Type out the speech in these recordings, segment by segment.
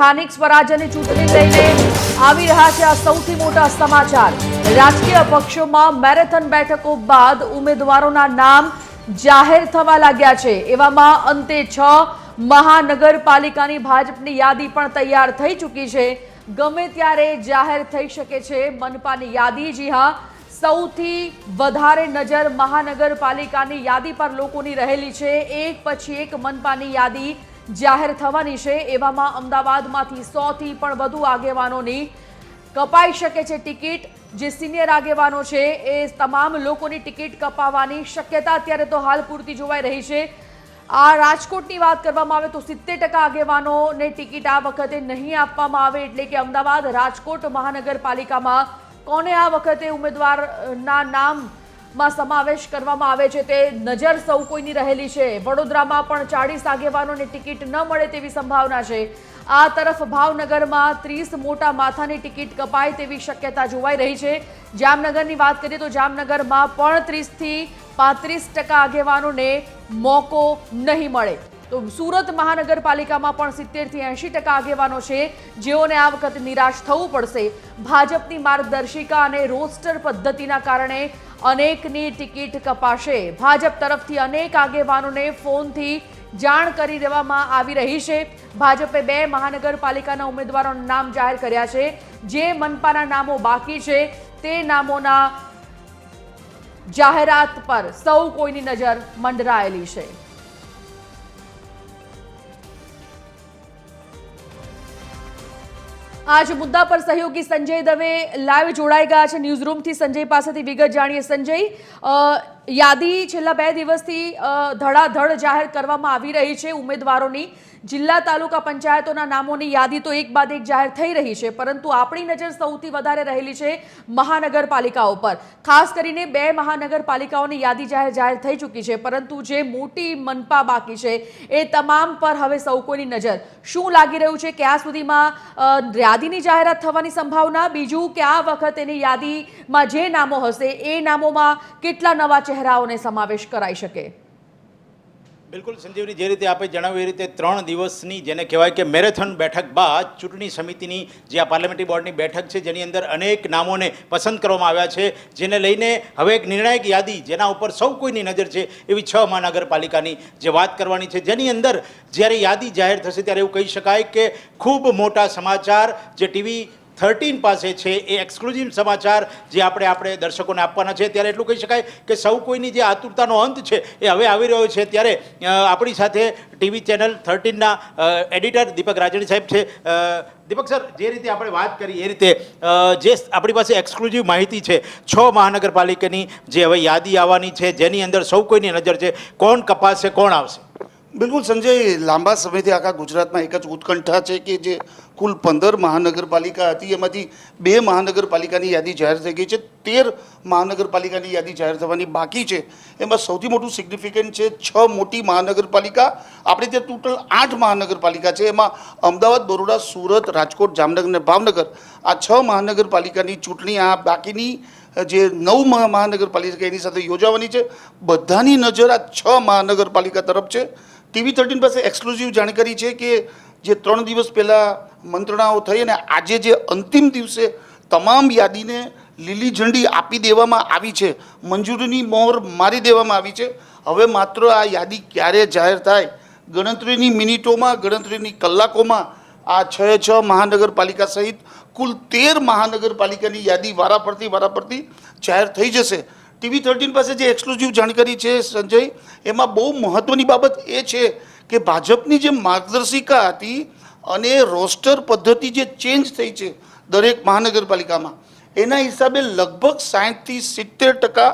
સ્થાનિક સ્વરાજ્યની ચૂંટણી લઈને આવી રહ્યા છે આ સૌથી મોટા સમાચાર। રાજકીય પક્ષોમાં મેરેથોન બેઠકો બાદ ઉમેદવારોના નામ જાહેર થવા લાગ્યા છે। એવામાં અંતે 6 મહાનગરપાલિકાની ભાજપની યાદી પણ તૈયાર થઈ ચૂકી છે। ગમે ત્યારે જાહેર થઈ શકે છે મનપાની યાદી। જી હા, સૌથી વધારે નજર મહાનગરપાલિકાની યાદી પર લોકોની રહેલી છે। એક પછી એક મનપાની યાદી જાહેર થવાની છે। એવામાં અમદાવાદમાંથી 100 થી પણ વધુ આગેવાનોની કપાઈ શકે છે ટિકિટ। જે સિનિયર આગેવાનો છે એ તમામ લોકોની ટિકિટ કપાવવાની શક્યતા અત્યારે તો હાલ પૂરતી જોવાઈ રહી છે। આ રાજકોટની વાત કરવામાં આવે તો 70% આગેવાનોને ટિકિટ આ વખતે નહીં આપવામાં આવે, એટલે કે અમદાવાદ રાજકોટ મહાનગરપાલિકામાં કોને આ વખતે ઉમેદવારના નામમાં સમાવેશ કરવામાં આવે છે તે નજર સૌ કોઈની રહેલી છે। વડોદરામાં પણ 40 આગેવાનોને ટિકિટ ન મળે તેવી સંભાવના છે। આ તરફ ભાવનગરમાં 30 મોટા માથાની ટિકિટ કપાય તેવી શક્યતા જોવાઈ રહી છે। જામનગરની વાત કરીએ તો જામનગરમાં પણ 30 થી 35% આગેવાનોને મોકો નહીં મળે। તો સુરત મહાનગરપાલિકામાં પણ 70 થી 80% આગેવાનો છે જેઓને આ વખતે નિરાશ થવું પડશે। ભાજપની માર્ગદર્શિકા અને રોસ્ટર પદ્ધતિના કારણે અનેકની ટિકિટ કપાશે। ભાજપ તરફથી અનેક આગેવાનોને ફોનથી જાણ કરી દેવામાં આવી રહી છે। ભાજપે 2 મહાનગરપાલિકાના ઉમેદવારોના નામ જાહેર કર્યા છે। જે મનપાના નામો બાકી છે તે નામોના જાહેરાત પર સૌ કોઈની નજર મંડરાયેલી છે। આજ મુદ્દા પર સહયોગી સંજય દવે લાઈવ જોડાઈ ગયા છે ન્યૂઝ રૂમથી। સંજય પાસેથી વિગત જાણીએ। સંજય, યાદી છેલ્લા 2 દિવસથી ધડાધડ જાહેર કરવામાં આવી રહી છે ઉમેદવારોની। જિલ્લા તાલુકા પંચાયતોના નામોની યાદી તો એક બાદ એક જાહેર થઈ રહી છે, પરંતુ આપણી નજર સૌથી વધારે રહેલી છે મહાનગરપાલિકાઓ પર। ખાસ કરીને 2 મહાનગરપાલિકાઓની યાદી જાહેર થઈ ચૂકી છે, પરંતુ જે મોટી મનપા બાકી છે એ તમામ પર હવે સૌ કોઈની નજર। શું લાગી રહ્યું છે, ક્યાં સુધીમાં યાદીની જાહેરાત થવાની સંભાવના? બીજું કે આ વખતેની યાદીમાં જે નામો હશે એ નામોમાં કેટલા નવા ચહેરાઓને સમાવેશ કરાઈ શકે? બિલકુલ સંજીવની, જે રીતે આપણે જણાવ્યું એ રીતે 3 દિવસની જેને કહેવાય કે મેરેથોન બેઠક બાદ ચૂંટણી સમિતિની જે આ પાર્લામેન્ટરી બોર્ડની બેઠક છે જેની અંદર અનેક નામોને પસંદ કરવામાં આવ્યા છે, જેને લઈને હવે એક નિર્ણાયક યાદી જેના ઉપર સૌ કોઈની નજર છે એવી 6 મહાનગરપાલિકાની જે વાત કરવાની છે, જેની અંદર જ્યારે યાદી જાહેર થશે ત્યારે એવું કહી શકાય કે ખૂબ મોટા સમાચાર જે ટીવી 13 પાસે છે એ એક્સક્લુઝિવ સમાચાર જે આપણે દર્શકોને આપવાના છે। ત્યારે એટલું કહી શકાય કે સૌ કોઈની જે આતુરતાનો અંત છે એ હવે આવી રહ્યો છે। ત્યારે આપણી સાથે ટીવી ચેનલ 13ના એડિટર દીપક રાજણી સાહેબ છે। દીપક સર, જે રીતે આપણે વાત કરી એ રીતે જે આપણી પાસે એક્સક્લુઝિવ માહિતી છે 6 મહાનગરપાલિકાની જે હવે યાદી આવવાની છે, જેની અંદર સૌ કોઈની નજર છે, કોણ કપાશે કોણ આવશે? બિલકુલ સંજય, લાંબા સમયથી આખા ગુજરાતમાં એક જ ઉત્કંઠા છે કે જે કુલ 15 મહાનગરપાલિકા હતી એમાંથી 2 મહાનગરપાલિકાની યાદી જાહેર થઈ ગઈ છે। 13 મહાનગરપાલિકાની યાદી જાહેર થવાની બાકી છે। એમાં સૌથી મોટું સિગ્નિફિકન્ટ છે 6 મોટી મહાનગરપાલિકા। આપણે ત્યાં ટોટલ 8 મહાનગરપાલિકા છે, એમાં અમદાવાદ, બરોડા, સુરત, રાજકોટ, જામનગર અને ભાવનગર આ 6 મહાનગરપાલિકાની ચૂંટણી આ બાકીની જે 9 મહાનગરપાલિકા એની સાથે યોજાવાની છે। બધાની નજર આ 6 મહાનગરપાલિકા તરફ છે। ટીવી 13 પાસે એક્સક્લુઝિવ જાણકારી છે કે જે 3 દિવસ પહેલાં મંત્રણાઓ થઈ અને આજે જે અંતિમ દિવસે તમામ યાદીને લીલી ઝંડી આપી દેવામાં આવી છે, મંજૂરીની મહોર મારી દેવામાં આવી છે। હવે માત્ર આ યાદી ક્યારે જાહેર થાય, ગણતરીની મિનિટોમાં, ગણતરીની કલાકોમાં આ 6 મહાનગરપાલિકા સહિત કુલ 13 મહાનગરપાલિકાની યાદી વારાફરતી જાહેર થઈ જશે। ટીવી 13 પાસે જે એક્સક્લુઝિવ જાણકારી છે સંજય, એમાં બહુ મહત્ત્વની બાબત એ છે કે ભાજપની જે માર્ગદર્શિકા હતી અને રોસ્ટર પદ્ધતિ જે ચેન્જ થઈ છે દરેક મહાનગરપાલિકામાં, એના હિસાબે લગભગ 60 થી 70%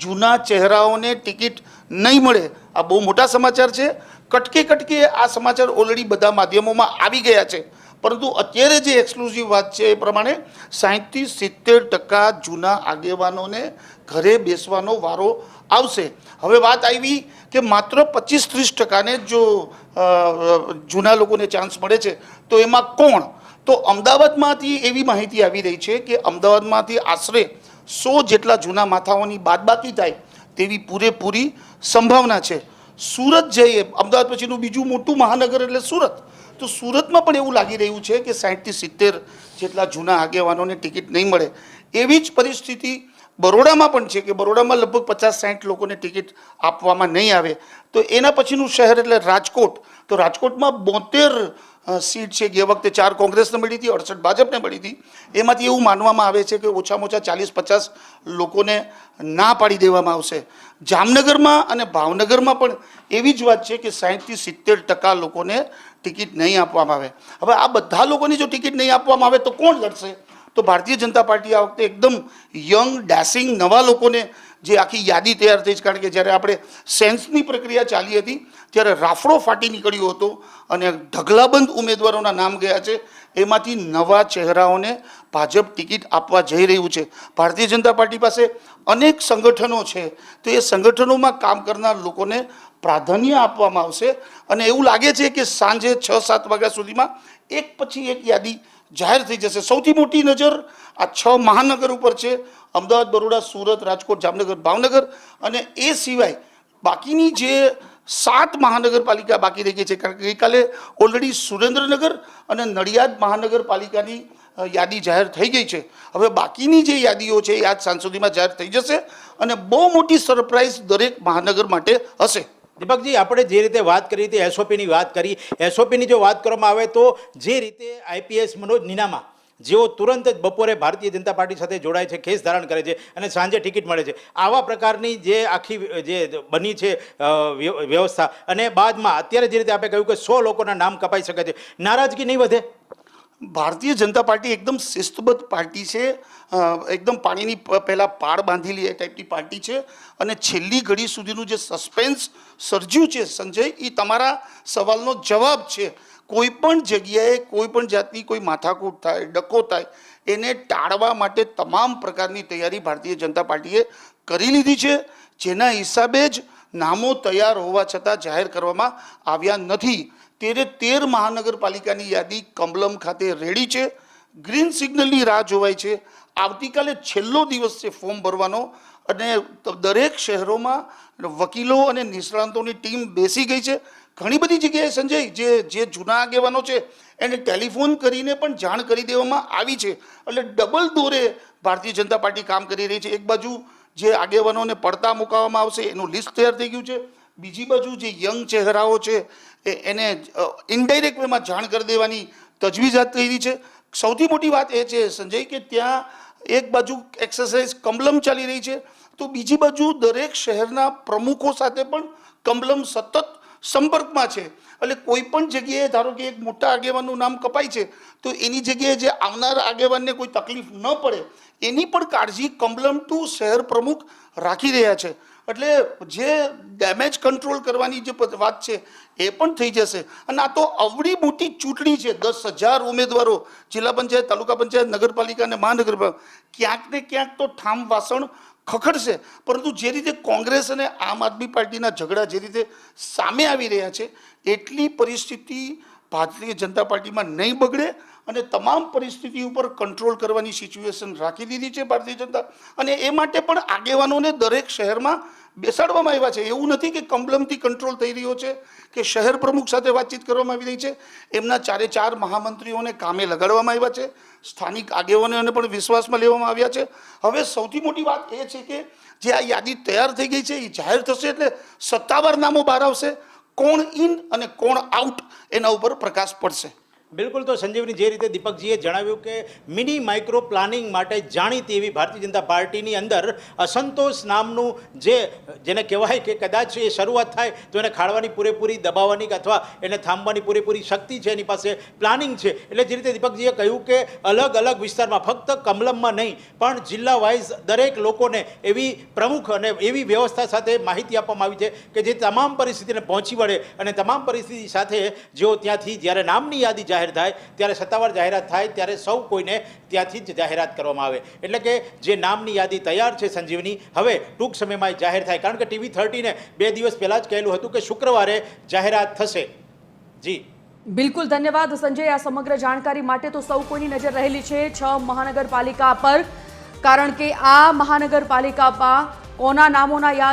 જૂના ચહેરાઓને ટિકિટ નહીં મળે। આ બહુ મોટા સમાચાર છે। કટકે આ સમાચાર ઓલરેડી બધા માધ્યમોમાં આવી ગયા છે, પરંતુ અત્યારે જે એક્સક્લુઝિવ વાત છે એ પ્રમાણે 60 થી 70% જૂના આગેવાનોને ઘરે બેસવાનો વારો આવશે। હવે વાત આવી કે માત્ર 25-30%ને જો જૂના લોકોને ચાન્સ મળે છે તો એમાં કોણ? તો અમદાવાદમાંથી એવી માહિતી આવી રહી છે કે અમદાવાદમાંથી આશરે 100 જેટલા જૂના માથાઓની બાદબાકી થાય તેવી પૂરેપૂરી સંભાવના છે। સુરત જઈએ, અમદાવાદ પછીનું બીજું મોટું મહાનગર એટલે સુરત, તો સુરતમાં પણ એવું લાગી રહ્યું છે કે 60થી 70 જેટલા જૂના આગેવાનોને ટિકિટ નહીં મળે. એવી જ પરિસ્થિતિ બરોડામાં પણ છે કે બરોડામાં લગભગ 50-60 લોકોને ટિકિટ આપવામાં નહીં આવે. તો એના પછીનું શહેર એટલે રાજકોટ. તો રાજકોટમાં 72 સીટ છે. ગયા વખતે 4 કોંગ્રેસને મળી હતી, 68 ભાજપને મળી હતી. એમાંથી એવું માનવામાં આવે છે કે ઓછામાં ઓછા 40-50 લોકોને ના પાડી દેવામાં આવશે. જામનગરમાં અને ભાવનગરમાં પણ એવી જ વાત છે કે 60થી 70% લોકોને ટિકિટ નહીં આપવામાં આવે. હવે આ બધા લોકોની જો ટિકિટ નહીં આપવામાં આવે તો કોણ લડશે? તો ભારતીય જનતા પાર્ટી આ વખતે એકદમ યંગ ડેસિંગ નવા લોકોને જે આખી યાદી તૈયાર થઈ છે. કારણ કે જ્યારે આપણે સેન્સની પ્રક્રિયા ચાલી હતી ત્યારે રાફડો ફાટી નીકળ્યો હતો અને ઢગલાબંધ ઉમેદવારોના નામ ગયા છે. એમાંથી નવા ચહેરાઓને ભાજપ ટિકિટ આપવા જઈ રહ્યું છે. ભારતીય જનતા પાર્ટી પાસે અનેક સંગઠનો છે, તો એ સંગઠનોમાં કામ કરનાર લોકોને પ્રાધાન્ય આપવામાં આવશે. અને એવું લાગે છે કે સાંજે 6-7 વાગ્યા સુધીમાં એક પછી એક યાદી જાહેર થઈ જશે. સૌથી મોટી નજર આ 6 મહાનગર ઉપર છે: અમદાવાદ, બરોડા, સુરત, રાજકોટ, જામનગર, ભાવનગર. અને એ સિવાય બાકીની જે 7 મહાનગરપાલિકા બાકી રહી ગઈ છે. કારણ કે ગઈકાલે ઓલરેડી સુરેન્દ્રનગર અને નડિયાદ મહાનગરપાલિકાની યાદી જાહેર થઈ ગઈ છે. હવે બાકીની જે યાદીઓ છે એ આજ સાંજ સુધીમાં જાહેર થઈ જશે અને બહુ મોટી સરપ્રાઇઝ દરેક મહાનગર માટે હશે. દીપકજી, આપણે જે રીતે વાત કરી હતી, એસઓપીની વાત કરી, એસઓપીની જો વાત કરવામાં આવે તો જે રીતે આઈપીએસ મનોજ નિનામા જેઓ તુરંત જ બપોરે ભારતીય જનતા પાર્ટી સાથે જોડાય છે, કેસ ધારણ કરે છે અને સાંજે ટિકિટ મળે છે, આવા પ્રકારની જે આખી જે બની છે વ્યવસ્થા, અને બાદમાં અત્યારે જે રીતે આપણે કહ્યું કે 100 લોકોના નામ કપાઈ શકે છે, નારાજગી નહીં વધે? ભારતીય જનતા પાર્ટી એકદમ શિસ્તબદ્ધ પાર્ટી છે. એકદમ પાણીની પહેલાં પાળ બાંધેલી એ ટાઈપની પાર્ટી છે. અને છેલ્લી ઘડી સુધીનું જે સસ્પેન્સ સર્જ્યું છે સંજય, એ તમારા સવાલનો જવાબ છે. કોઈ પણ જગ્યાએ કોઈ પણ જાતની કોઈ માથાકૂટ થાય, ડખો થાય, એને ટાળવા માટે તમામ પ્રકારની તૈયારી ભારતીય જનતા પાર્ટીએ કરી લીધી છે. જેના હિસાબે જ નામો તૈયાર હોવા છતાં જાહેર કરવામાં આવ્યા નથી. 13 મહાનગરપાલિકાની યાદી કમલમ ખાતે રેડી છે. ગ્રીન સિગ્નલની રાહ જોવાય છે. આવતીકાલે છેલ્લો દિવસ છે ફોર્મ ભરવાનો અને દરેક શહેરોમાં વકીલો અને નિષ્ણાંતોની ટીમ બેસી ગઈ છે. ઘણી બધી જગ્યાએ સંજય જે જૂના આગેવાનો છે એને ટેલિફોન કરીને પણ જાણ કરી દેવામાં આવી છે. એટલે ડબલ દોરે ભારતીય જનતા પાર્ટી કામ કરી રહી છે. એક બાજુ જે આગેવાનોને પડતા મુકાવવામાં આવશે એનું લિસ્ટ તૈયાર થઈ ગયું છે. બીજી બાજુ જે યંગ ચહેરાઓ છે એને ઇનડાયરેક્ટ વેમાં જાણ કરી દેવાની તજવીજ હાથ થઈ રહી છે. સૌથી મોટી વાત એ છે સંજય કે ત્યાં એક બાજુ એક્સરસાઇઝ કમલમ ચાલી રહી છે, તો બીજી બાજુ દરેક શહેરના પ્રમુખો સાથે પણ કમલમ સતત સંપર્કમાં છે. એટલે કોઈ પણ જગ્યાએ ધારો કે એક મોટા આગેવાનનું નામ કપાય છે તો એની જગ્યાએ જે આવનાર આગેવાનને કોઈ તકલીફ ન પડે એની પણ કાળજી કમલમ ટુ શહેર પ્રમુખ રાખી રહ્યા છે. એટલે જે ડેમેજ કંટ્રોલ કરવાની જે વાત છે એ પણ થઈ જશે. અને આ તો અવળી મોટી ચૂંટણી છે. 10,000 ઉમેદવારો, જિલ્લા પંચાયત, તાલુકા પંચાયત, નગરપાલિકા અને મહાનગરપાલિકા. ક્યાંક ને ક્યાંક તો ઠામ વાસણ ખખડશે. પરંતુ જે રીતે કોંગ્રેસ અને આમ આદમી પાર્ટીના ઝઘડા જે રીતે સામે આવી રહ્યા છે એટલી પરિસ્થિતિ ભારતીય જનતા પાર્ટીમાં નહીં બગડે અને તમામ પરિસ્થિતિ ઉપર કંટ્રોલ કરવાની સિચ્યુએશન રાખી દીધી છે ભારતીય જનતા. અને એ માટે પણ આગેવાનોને દરેક શહેરમાં બેસાડવામાં આવ્યા છે. એવું નથી કે કમલમથી કંટ્રોલ થઈ રહ્યો છે કે શહેર પ્રમુખ સાથે વાતચીત કરવામાં આવી રહી છે. એમના 4 મહામંત્રીઓને કામે લગાડવામાં આવ્યા છે. સ્થાનિક આગેવાનોને પણ વિશ્વાસમાં લેવામાં આવ્યા છે. હવે સૌથી મોટી વાત એ છે કે જે આ યાદી તૈયાર થઈ ગઈ છે એ જાહેર થશે એટલે સત્તાવાર નામો બહાર આવશે. કોણ ઇન અને કોણ આઉટ એના ઉપર પ્રકાશ પડશે. બિલકુલ. તો સંજીવની, જે રીતે દીપકજીએ જણાવ્યું કે મિની માઇક્રો પ્લાનિંગ માટે જાણીતી એવી ભારતીય જનતા પાર્ટીની અંદર અસંતોષ નામનું જેને કહેવાય કે કદાચ એ શરૂઆત થાય તો એને ખાળવાની પૂરેપૂરી, દબાવવાની અથવા એને થાંભવાની પૂરેપૂરી શક્તિ છે, એની પાસે પ્લાનિંગ છે. એટલે જે રીતે દીપકજીએ કહ્યું કે અલગ અલગ વિસ્તારમાં, ફક્ત કમલમમાં નહીં પણ જિલ્લા વાઇઝ દરેક લોકોને એવી પ્રમુખ અને એવી વ્યવસ્થા સાથે માહિતી આપવામાં આવી છે કે જે તમામ પરિસ્થિતિને પહોંચી વળે અને તમામ પરિસ્થિતિ સાથે જેઓ ત્યાંથી જ્યારે નામની યાદી જાહેર થાય ત્યારે સત્તાવાર જાહેરાત થાય ત્યારે સૌ કોઈને ત્યાંથી જ જાહેરાત કરવામાં આવે. એટલે કે જે નામની યાદી તૈયાર છે સંજીવની, હવે ટૂંક સમયમાં જાહેર થાય. કારણ કે TV30 ને 2 દિવસ પહેલાં જ કહેલું હતું કે શુક્રવારે જાહેરાત થશે. જી બિલકુલ, ધન્યવાદ સંજય આ સમગ્ર જાણકારી માટે. તો સૌ કોઈની નજર રહેલી છે 6 મહાનગરપાલિકા પર, કારણ કે આ મહાનગરપાલિકામાં કોના નામોના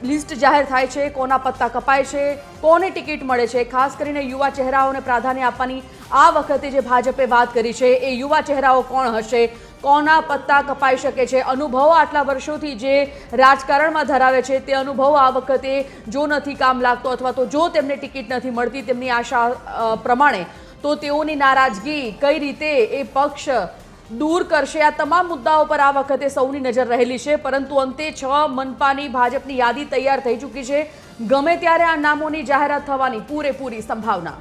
લિસ્ટ જાહેર થાય છે, કોના પત્તા કપાય છે, કોને ટિકિટ મળે છે. ખાસ કરીને યુવા ચહેરાઓને પ્રાધાન્ય આપવાની આ વખતે જે ભાજપે વાત કરી છે એ યુવા ચહેરાઓ કોણ હશે, કોના પત્તા કપાઈ શકે છે. અનુભવો આટલા વર્ષોથી જે રાજકારણમાં ધરાવે છે તે અનુભવો આ વખતે જો નથી કામ લાગતો અથવા તો જો તેમને ટિકિટ નથી મળતી તેમની આશા પ્રમાણે, તો તેઓની નારાજગી કઈ રીતે એ પક્ષ દૂર કરશે, આ તમામ મુદ્દાઓ પર આ વખતે સૌની નજર રહેલી છે. પરંતુ અંતે 6 મનપાની ભાજપની યાદી તૈયાર થઈ ચૂકી છે. ગમે ત્યારે આ નામોની જાહેરાત થવાની પૂરેપૂરી સંભાવના.